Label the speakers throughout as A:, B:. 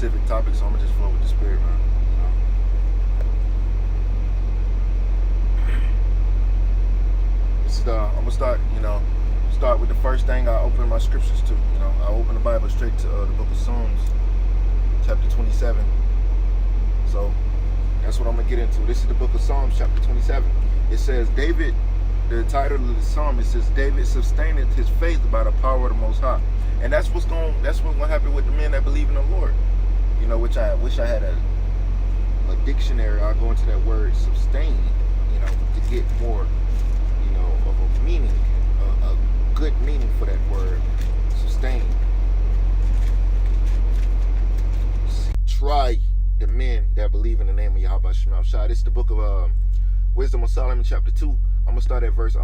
A: specific topic, so I'm gonna just flow with the spirit, man. This is I'm gonna start with the first thing I open my scriptures to. I open the Bible straight to the book of Psalms, chapter 27. So that's what I'm gonna get into. This is the book of Psalms, chapter 27. It says David. The title of the psalm, it says David sustained his faith by the power of the Most High, and that's what's gonna happen with the men that believe in the Lord. Which I wish I had a dictionary. I'll go into that word sustain, to get more, of a meaning, a good meaning for that word, sustain. Try the men that believe in the name of Yahweh Shema Shai. This is the book of Wisdom of Solomon, chapter 2. I'm going to start at verse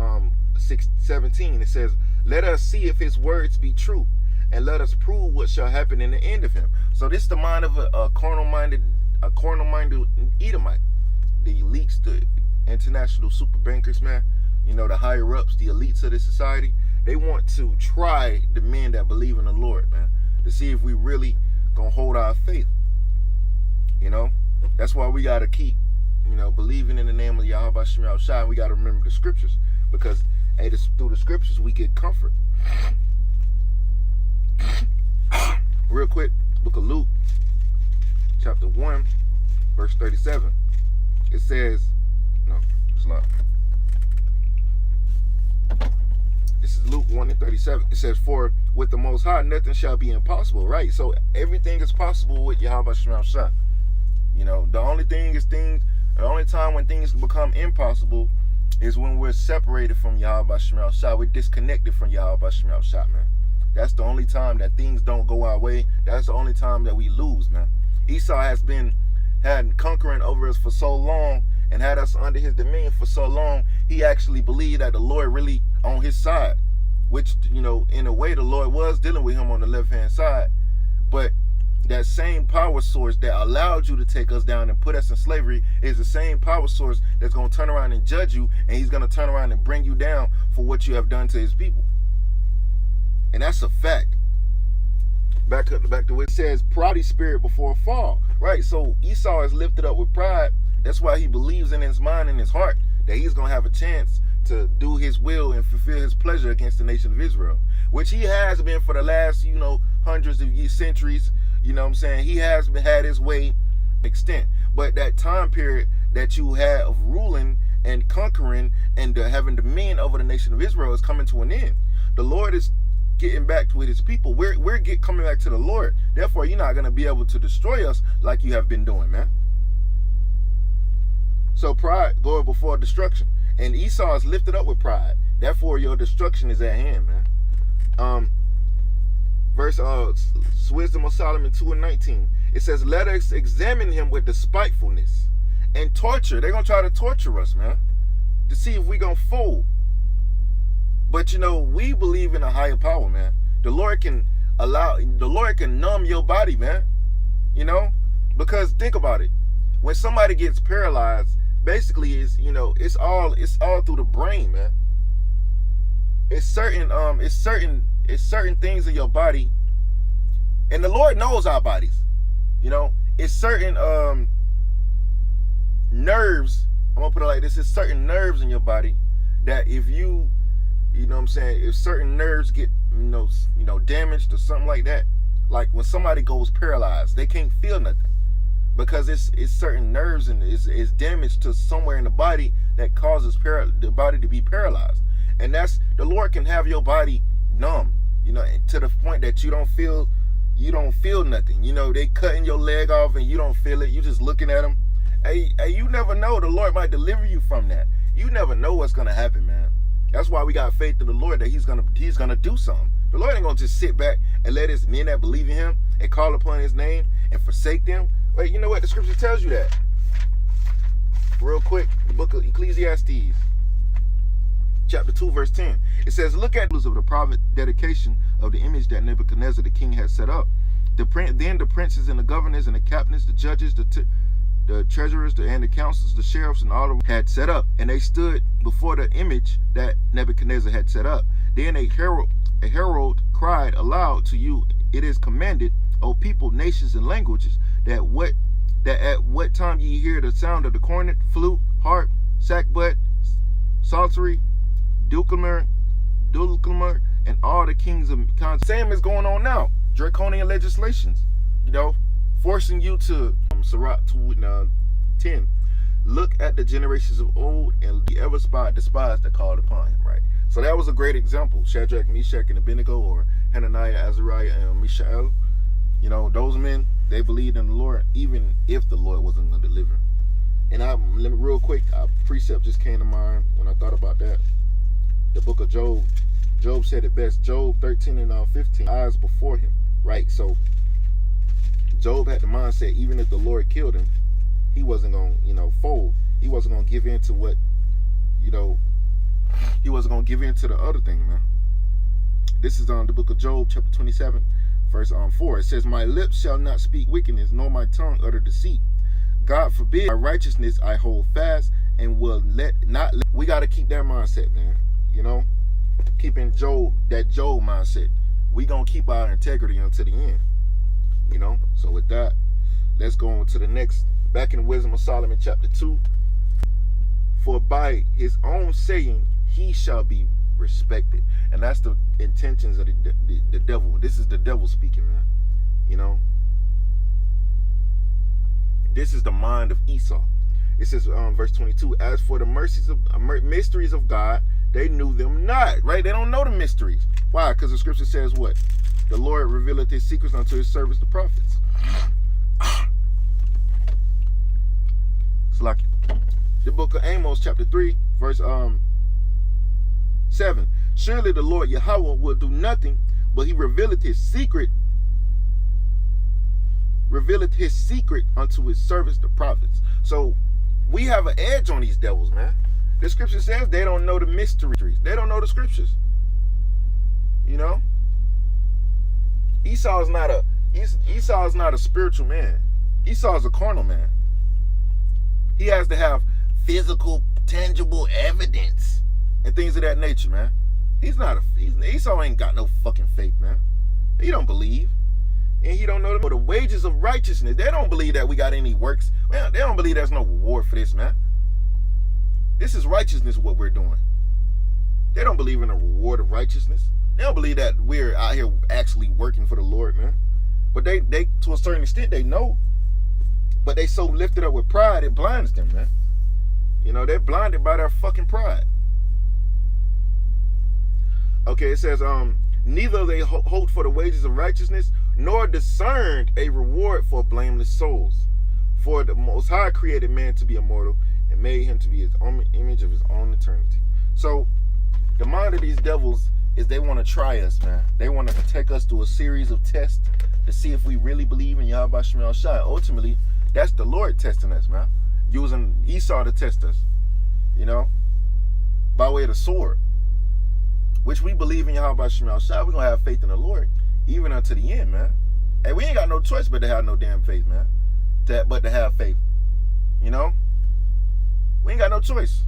A: 17. It says, let us see if his words be true, and let us prove what shall happen in the end of him. So this is the mind of a carnal-minded Edomite. The elites, the international super bankers, man, the higher-ups, the elites of this society, they want to try the men that believe in the Lord, man, to see if we really going to hold our faith. That's why we got to keep believing in the name of Yahweh Shema Shai. We got to remember the scriptures, because through the scriptures we get comfort. Real quick, book of Luke, chapter 1, verse 37. It says, no, it's not. This is Luke 1 and 37. It says, for with the Most High nothing shall be impossible, right? So everything is possible with Yahweh Shema Shai. The only time when things become impossible is when we're separated from Yahweh Shema Shai. We're disconnected from Yahweh Shema Shai, man. That's the only time that things don't go our way. That's the only time that we lose, man. Esau had conquering over us for so long and had us under his dominion for so long. He actually believed that the Lord really on his side, which, in a way the Lord was dealing with him on the left-hand side. But that same power source that allowed you to take us down and put us in slavery is the same power source that's going to turn around and judge you, and he's going to turn around and bring you down for what you have done to his people. And that's a fact. Back to what it says, proudy spirit before a fall. Right, so Esau is lifted up with pride. That's why he believes in his mind and his heart that he's going to have a chance to do his will and fulfill his pleasure against the nation of Israel, which he has been for the last, hundreds of years, centuries. He has had his way extent. But that time period that you had of ruling and conquering and having dominion over the nation of Israel is coming to an end. The Lord is getting back with his people. We're coming back to the Lord. Therefore, you're not going to be able to destroy us like you have been doing, man. So pride goeth before destruction. And Esau is lifted up with pride. Therefore, your destruction is at hand, man. Verse Wisdom of Solomon 2 and 19. It says, let us examine him with despitefulness and torture. They're going to try to torture us, man, to see if we're going to fold. But, we believe in a higher power, man. The Lord can numb your body, man. Because think about it. When somebody gets paralyzed, basically it's all through the brain, man. It's certain things in your body, and the Lord knows our bodies. It's certain nerves. I'm gonna put it like this: it's certain nerves in your body that if if certain nerves get damaged or something like that, like when somebody goes paralyzed, they can't feel nothing because it's certain nerves and it's damaged to somewhere in the body that causes the body to be paralyzed. And that's, the Lord can have your body numb, to the point that you don't feel nothing. They cutting your leg off and you don't feel it. You just looking at them. Hey, you never know. The Lord might deliver you from that. You never know what's gonna happen, man. That's why we got faith in the Lord that He's gonna do something. The Lord ain't gonna just sit back and let His men that believe in Him and call upon His name and forsake them. Wait, you know what? The Scripture tells you that. Real quick, the book of Ecclesiastes, chapter 2, verse 10. It says, look at of the private dedication of the image that Nebuchadnezzar the king had set up. Then the princes and the governors and the captains, the judges, the treasurers, and the councils, the sheriffs, and all of them had set up. And they stood before the image that Nebuchadnezzar had set up. Then a herald cried aloud to you, it is commanded, O people, nations, and languages, that at what time ye hear the sound of the cornet, flute, harp, sackbut, psaltery, dulcimer, and all the kings of same is going on now. Draconian legislations, forcing you to Sirach 10. Look at the generations of old, and the ever despised that called upon him. Right. So that was a great example. Shadrach, Meshach, and Abednego, or Hananiah, Azariah, and Mishael. Those men, they believed in the Lord, even if the Lord wasn't going to deliver. And let me real quick, a precept just came to mind when I thought about that. The book of Job. Job said it best. Job 13 and 15. Eyes before him. Right. So Job had the mindset, even if the Lord killed him, he wasn't going to, fold. He wasn't going to give in to what, he wasn't going to give in to the other thing, man. This is on the book of Job, chapter 27, verse 4. It says, my lips shall not speak wickedness, nor my tongue utter deceit. God forbid, my righteousness I hold fast, and will not let. We got to keep that mindset, man. Keeping that Job mindset. We going to keep our integrity until the end. So with that, let's go on to the next. Back in the Wisdom of Solomon, chapter 2. For by his own saying, he shall be respected. And that's the intentions of the devil. This is the devil speaking, man. This is the mind of Esau. It says, verse 22, as for the mysteries of God, they knew them not. Right? They don't know the mysteries. Why? Because the scripture says what? The Lord revealeth his secrets unto his servants, the prophets. It's like the book of Amos, chapter 3, verse 7. Surely the Lord Yahweh will do nothing, but he revealeth his secret unto his servants, the prophets. So we have an edge on these devils, man. The scripture says they don't know the mysteries. They don't know the scriptures. Esau is not a spiritual man. Esau is a carnal man. He has to have physical, tangible evidence and things of that nature, man. Esau ain't got no fucking faith, man. He don't believe. And he don't know the wages of righteousness. They don't believe that we got any works. Man, they don't believe there's no reward for this, man. This is righteousness, what we're doing. They don't believe in a reward of righteousness. They don't believe that we're out here actually working for the Lord, man. But they to a certain extent, they know. But they so lifted up with pride, it blinds them, man. They're blinded by their fucking pride. Okay, it says, neither they hoped for the wages of righteousness, nor discerned a reward for blameless souls. For the Most High created man to be immortal, and made him to be his own image of his own eternity. So, the mind of these devils is they want to try us, man. They want to take us through a series of tests to see if we really believe in Yahweh Shem Shai. Ultimately, that's the Lord testing us, man. Using Esau to test us, by way of the sword. Which we believe in Yahweh Shem Shai. We're going to have faith in the Lord, even unto the end, man. And we ain't got no choice but to have no damn faith, man. But to have faith. We ain't got no choice.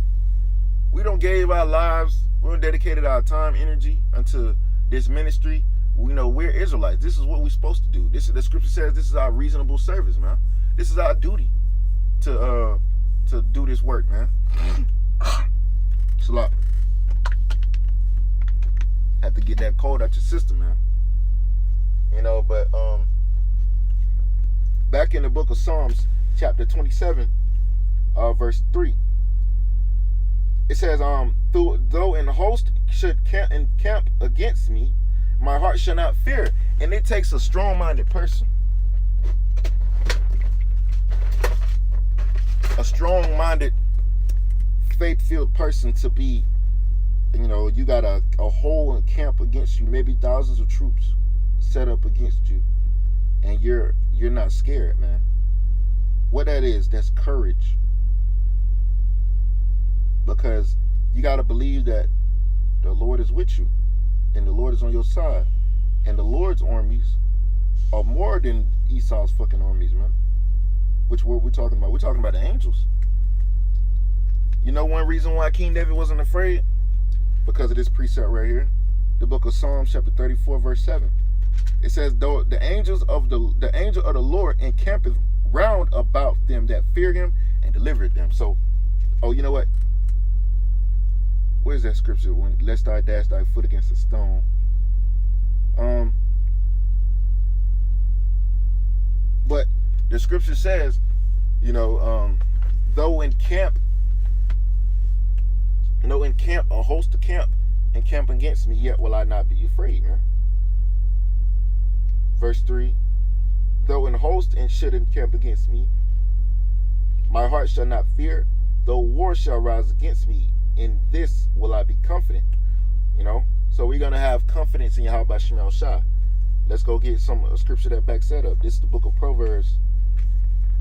A: We don't gave our lives, we don't dedicated our time, energy unto this ministry. We're Israelites. This is what we're supposed to do. The scripture says this is our reasonable service, man. This is our duty to do this work, man. Salah. Have to get that cold out your system, man. But back in the book of Psalms, chapter 27, verse 3. It says, though an host should encamp against me, my heart shall not fear. And it takes a strong-minded person. A strong-minded, faith-filled person to be, you got a whole camp against you, maybe thousands of troops set up against you, and you're not scared, man. What that is, that's courage. Because you got to believe that the Lord is with you, and the Lord is on your side, and the Lord's armies are more than Esau's fucking armies, man. Which what we're talking about? We're talking about the angels. One reason why King David wasn't afraid? Because of this precept right here. The book of Psalms, chapter 34, verse 7. It says, though the angel of the Lord encampeth round about them that fear him and delivereth them. So, oh, you know what? Where's that scripture? When lest thou dash thy foot against a stone. But the scripture says, though in camp a host of camp encamp against me, yet will I not be afraid, man. Verse 3, though an host and should encamp against me, my heart shall not fear. Though war shall rise against me, in this will I be confident. So we're going to have confidence in Yahweh Shem El Shah. Let's go get a scripture that backs that up. This is the book of Proverbs,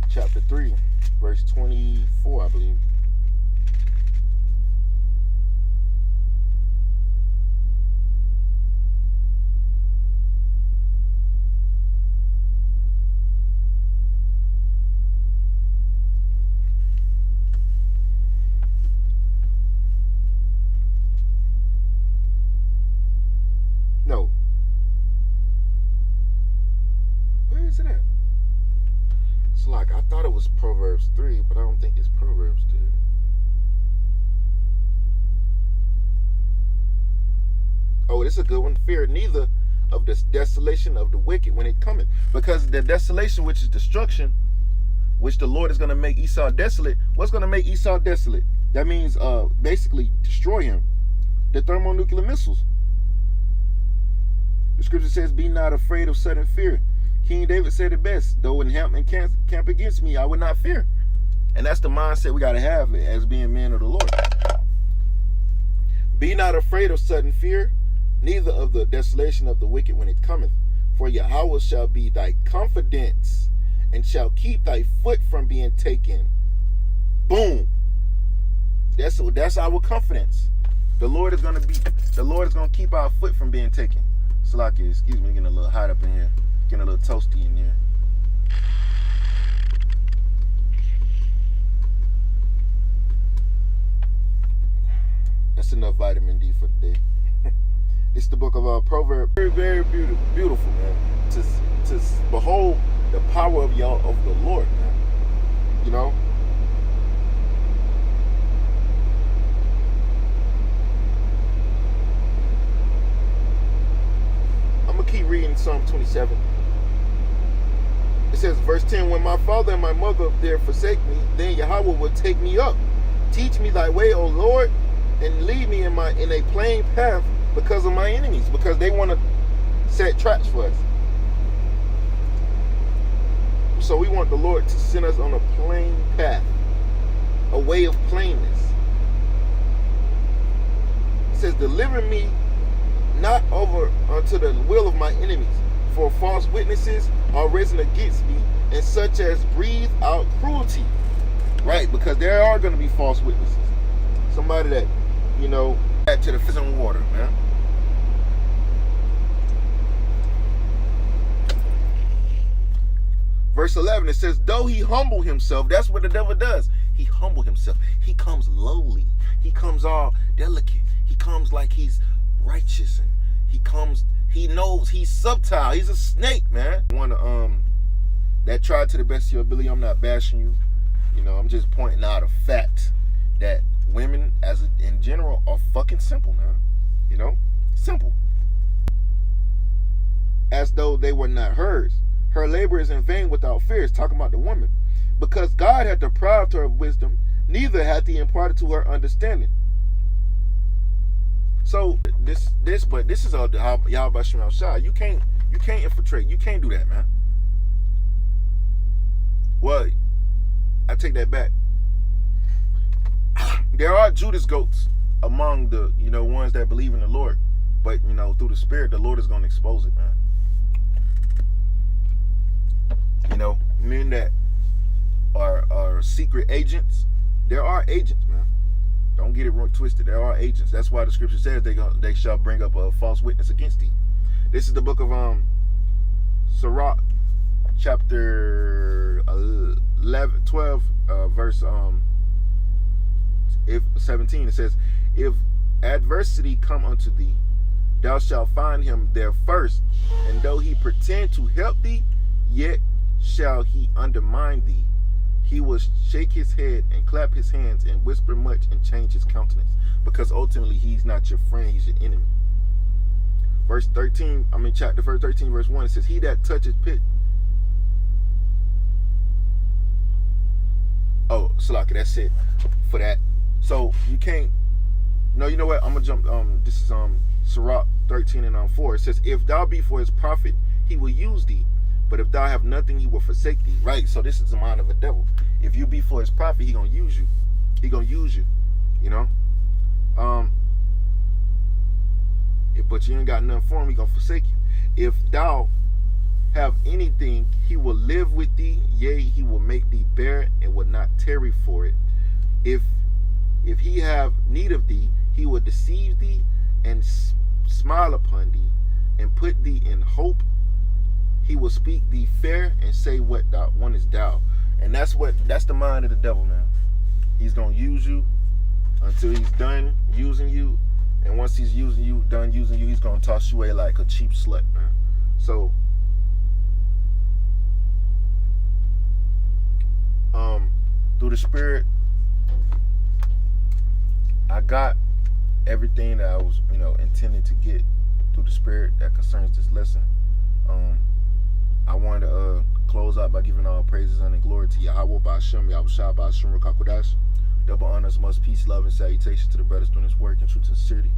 A: chapter 3, verse 24, I believe. No. Where is it at? It's like, I thought it was Proverbs 3, but I don't think it's Proverbs 3. Oh, this is a good one. Fear neither of the desolation of the wicked when it cometh. Because the desolation, which is destruction, which the Lord is going to make Esau desolate. What's going to make Esau desolate? That means basically destroy him. The thermonuclear missiles. The scripture says, be not afraid of sudden fear. King David said it best, though encamp against me, I would not fear. And that's the mindset we got to have as being men of the Lord. Be not afraid of sudden fear, neither of the desolation of the wicked when it cometh. For Yahweh shall be thy confidence, and shall keep thy foot from being taken. Boom. That's our confidence. The Lord is going to keep our foot from being taken. Salaki, excuse me, getting a little hot up in here. Getting a little toasty in there. That's enough vitamin D for today. This is the book of Proverbs. Very, very beautiful, man. To behold the power of the Lord, man. I'm gonna keep reading Psalm 27. It says, verse 10, when my father and my mother there forsake me, then Yahweh will take me up. Teach me thy way, O Lord, and lead me in a plain path because of my enemies, because they want to set traps for us. So we want the Lord to send us on a plain path, a way of plainness. It says, deliver me not over unto the will of my enemies, for false witnesses are risen against me, and such as breathe out cruelty. Right, because there are going to be false witnesses. Somebody that, add to the fish and water, man. Verse 11, it says, though he humble himself, that's what the devil does. He humble himself. He comes lowly. He comes all delicate. He comes like he's righteous, and he knows he's subtle. He's a snake, man. That try to the best of your ability. I'm not bashing you. I'm just pointing out a fact that women in general are fucking simple, man. Simple. As though they were not hers. Her labor is in vain without fear. It's talking about the woman. Because God had deprived her of wisdom, neither hath he imparted to her understanding. So this is all Yahweh Shem El Shah. You can't infiltrate. You can't do that, man. Well, I take that back. There are Judas goats among the ones that believe in the Lord, but through the Spirit, the Lord is going to expose it, man. Men that are secret agents. There are agents, man. Don't get it wrong, twisted. There are agents. That's why the scripture says they shall bring up a false witness against thee. This is the book of Sirach, chapter 12, verse 17. It says, if adversity come unto thee, thou shalt find him there first. And though he pretend to help thee, yet shall he undermine thee. He will shake his head and clap his hands and whisper much and change his countenance. Because ultimately he's not your friend, he's your enemy. Chapter 13, verse 1, it says, he that touches pit. Oh, Salaki, that's it for that. So you can't. No, you know what? I'm gonna jump. This is Sirach 13 and 4. It says, if thou be for his profit, he will use thee. But if thou have nothing, he will forsake thee. Right? So this is the mind of a devil. If you be for his profit, he gonna use you. He gonna use you. You know? But you ain't got nothing for him, he gonna forsake you. If thou have anything, he will live with thee. Yea, he will make thee bear and will not tarry for it. If he have need of thee, he will deceive thee and smile upon thee and put thee in hope. He will speak thee fair and say what thou wantest thou. And that's the mind of the devil, man. He's gonna use you until he's done using you. And once he's done using you, he's gonna toss you away like a cheap slut, man. So through the Spirit, I got everything that I was, intended to get through the Spirit that concerns this lesson. I wanted to close out by giving all praises and glory to Yahweh, Ba'ashem, Yahushua, Ba'ashem, Rakakodash. Double honors, much peace, love, and salutation to the brothers doing this work in truth and sincerity.